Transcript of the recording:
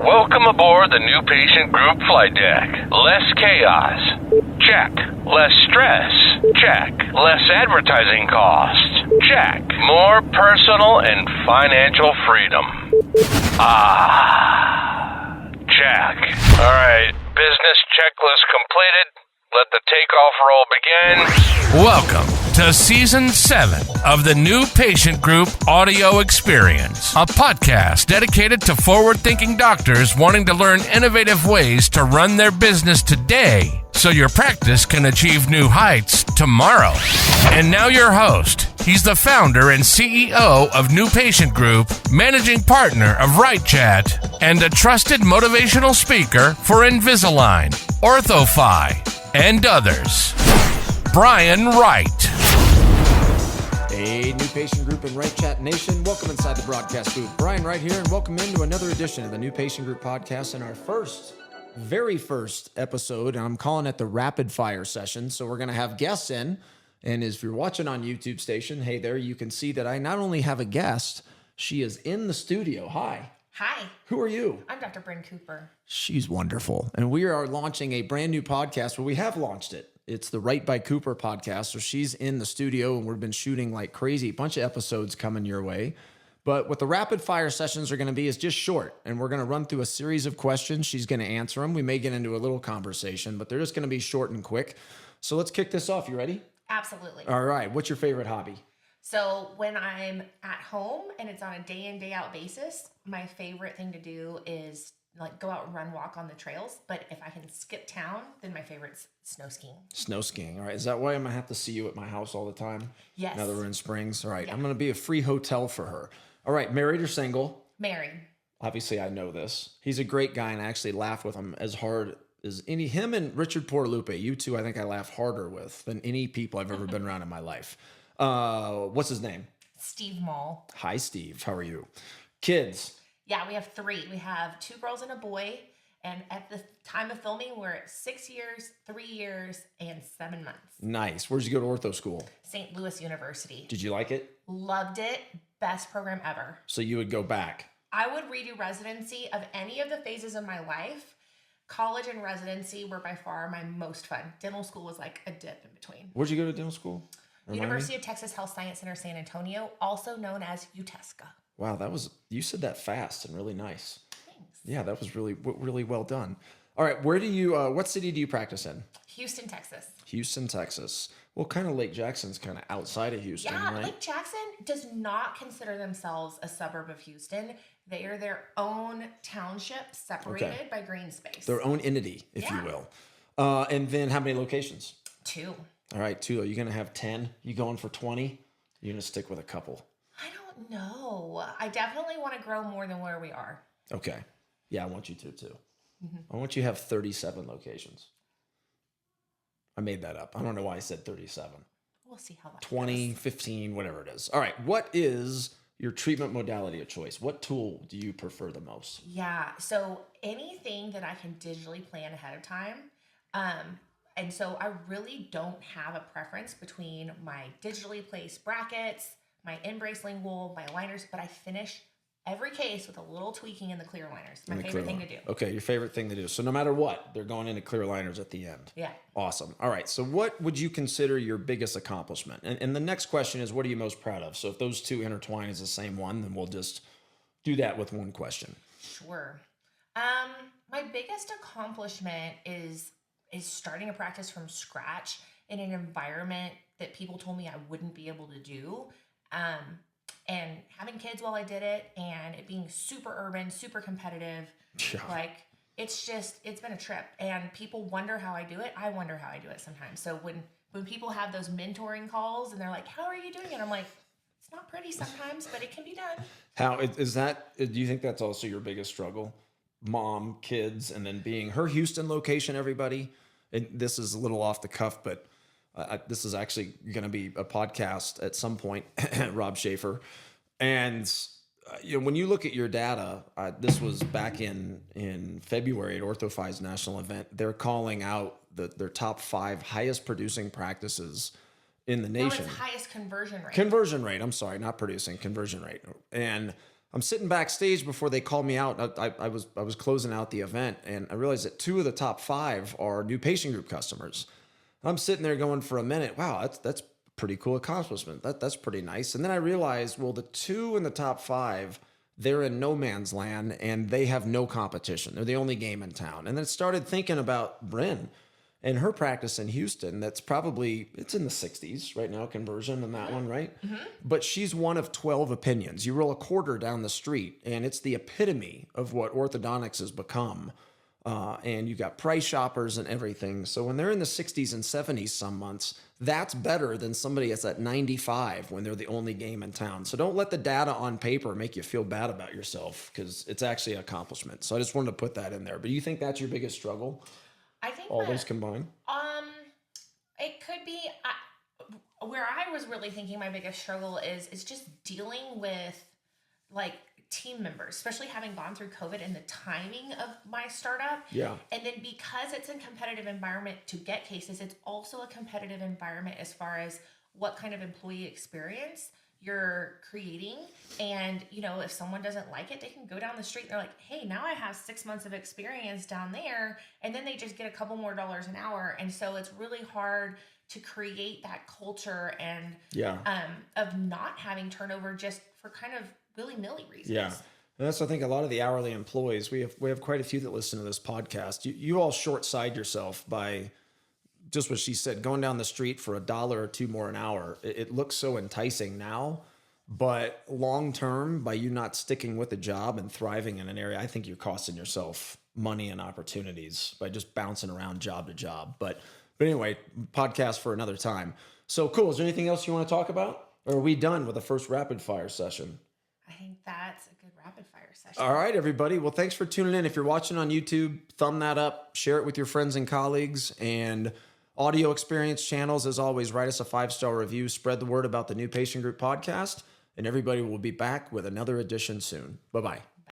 Welcome aboard the new patient group flight deck. Less chaos. Check. Less stress. Check. Less advertising costs. Check. More personal and financial freedom. Check. All right, business checklist completed. Let the takeoff roll begin. Welcome to Season 7 of the New Patient Group Audio Experience, a podcast dedicated to forward-thinking doctors wanting to learn innovative ways to run their business today so your practice can achieve new heights tomorrow. And now your host. He's the founder and CEO of New Patient Group, managing partner of RightChat, and a trusted motivational speaker for Invisalign, OrthoFi, and others. Brian Wright. Hey, New Patient Group and RightChat Nation. Welcome inside the broadcast booth. Brian Wright here, and welcome into another edition of the New Patient Group podcast and our very first episode. And I'm calling it the rapid fire session. So we're going to have guests in. And if you're watching on YouTube station, hey there, you can see that I not only have a guest, she is in the studio. Hi. Hi. Who are you? I'm Dr. Bryn Cooper. She's wonderful. And we are launching a brand new podcast. Well, we have launched it. It's the Right by Cooper podcast. So she's in the studio and we've been shooting like crazy. A bunch of episodes coming your way. But what the rapid fire sessions are going to be is just short. And we're going to run through a series of questions. She's going to answer them. We may get into a little conversation, but they're just going to be short and quick. So let's kick this off. You ready? Absolutely. All right. What's your favorite hobby? So when I'm at home and it's on a day in, day out basis, my favorite thing to do is like go out and walk on the trails. But if I can skip town, then my favorite's snow skiing. Snow skiing. All right. Is that why I'm going to have to see you at my house all the time? Yes. Now that we're in Springs. All right. Yeah. I'm going to be a free hotel for her. All right. Married or single? Married. Obviously, I know this. He's a great guy, and I actually laugh with him as hard as him and Richard Portalupe. You two, I think I laugh harder with than any people I've ever been around in my life. What's his name? Steve Mall. Hi, Steve. How are you? Kids? Yeah, we have 3. We have 2 girls and a boy. And at the time of filming, we're at 6 years, 3 years, and 7 months. Nice. Where'd you go to ortho school? St. Louis University. Did you like it? Loved it. Best program ever. So you would go back? I would redo residency of any of the phases of my life. College and residency were by far my most fun. Dental school was like a dip in between. Where'd you go to dental school? University of Texas Health Science Center, San Antonio, also known as UTESCA. Wow, you said that fast and really nice. Thanks. Yeah, that was really well done. All right, what city do you practice in? Houston, Texas. Houston, Texas. Well, kind of Lake Jackson's kind of outside of Houston, yeah, right? Lake Jackson does not consider themselves a suburb of Houston. They are their own township separated by green space. Their own entity, if you will. And then how many locations? 2. All right, 2. Are you going to have 10? You going for 20? You're going to stick with a couple? I don't know. I definitely want to grow more than where we are. Okay. Yeah, I want you to too. Mm-hmm. I want you to have 37 locations. I made that up. I don't know why I said 37. We'll see how that 20, goes. 15, whatever it is. All right. What is your treatment modality of choice? What tool do you prefer the most? Yeah. So anything that I can digitally plan ahead of time. And so I really don't have a preference between my digitally placed brackets, my in-brace lingual, my aligners, but I finish every case with a little tweaking in the clear aligners. My favorite thing to do. Okay, your favorite thing to do. So no matter what, they're going into clear aligners at the end. Yeah. Awesome. All right. So what would you consider your biggest accomplishment? And the next question is, what are you most proud of? So if those two intertwine as the same one, then we'll just do that with one question. Sure. My biggest accomplishment is starting a practice from scratch in an environment that people told me I wouldn't be able to do. And having kids while I did it, and it being super urban, super competitive. Yeah. Like, it's been a trip, and people wonder how I do it. I wonder how I do it sometimes. So when people have those mentoring calls and they're like, how are you doing it? I'm like, it's not pretty sometimes, but it can be done. How is that? Do you think that's also your biggest struggle? Mom, kids, and then being her Houston location, everybody. And this is a little off the cuff, but this is actually going to be a podcast at some point, Rob Schaefer. And when you look at your data, this was back in February at OrthoFi's national event. They're calling out their top 5 highest producing practices in the nation. No, it's highest conversion rate. Conversion rate. I'm sorry, not producing, conversion rate. And I'm sitting backstage before they called me out. I was closing out the event, and I realized that 2 of the top 5 are new patient group customers. I'm sitting there going for a minute, wow, that's pretty cool accomplishment. That's pretty nice. And then I realized, well, the 2 in the top 5, they're in no man's land and they have no competition. They're the only game in town. And then started thinking about Bryn and her practice in Houston. It's in the 60s right now, conversion in that one, right? Mm-hmm. But she's one of 12 opinions. You roll a quarter down the street and it's the epitome of what orthodontics has become. And you got price shoppers and everything. So when they're in the 60s and 70s some months, that's better than somebody that's at 95 when they're the only game in town. So don't let the data on paper make you feel bad about yourself, because it's actually an accomplishment. So I just wanted to put that in there. But do you think that's your biggest struggle? I think all those combined. It could be. Where I was really thinking my biggest struggle is just dealing with like team members, especially having gone through COVID and the timing of my startup. Yeah. And then because it's a competitive environment to get cases, it's also a competitive environment as far as what kind of employee experience you're creating. And, if someone doesn't like it, they can go down the street and they're like, hey, now I have 6 months of experience down there. And then they just get a couple more dollars an hour. And so it's really hard to create that culture and of not having turnover just for kind of willy-nilly reasons. Yeah. And that's, I think, a lot of the hourly employees. We have quite a few that listen to this podcast. You all short-side yourself by just what she said, going down the street for $1 or $2 more an hour. It looks so enticing now, but long-term, by you not sticking with a job and thriving in an area, I think you're costing yourself money and opportunities by just bouncing around job to job. But anyway, podcast for another time. So cool. Is there anything else you want to talk about? Or are we done with the first rapid fire session? I think that's a good rapid fire session. All right, everybody. Well, thanks for tuning in. If you're watching on YouTube, thumb that up, share it with your friends and colleagues, and audio experience channels. As always, write us a 5-star review, spread the word about the New Patient Group podcast, and everybody will be back with another edition soon. Bye-bye.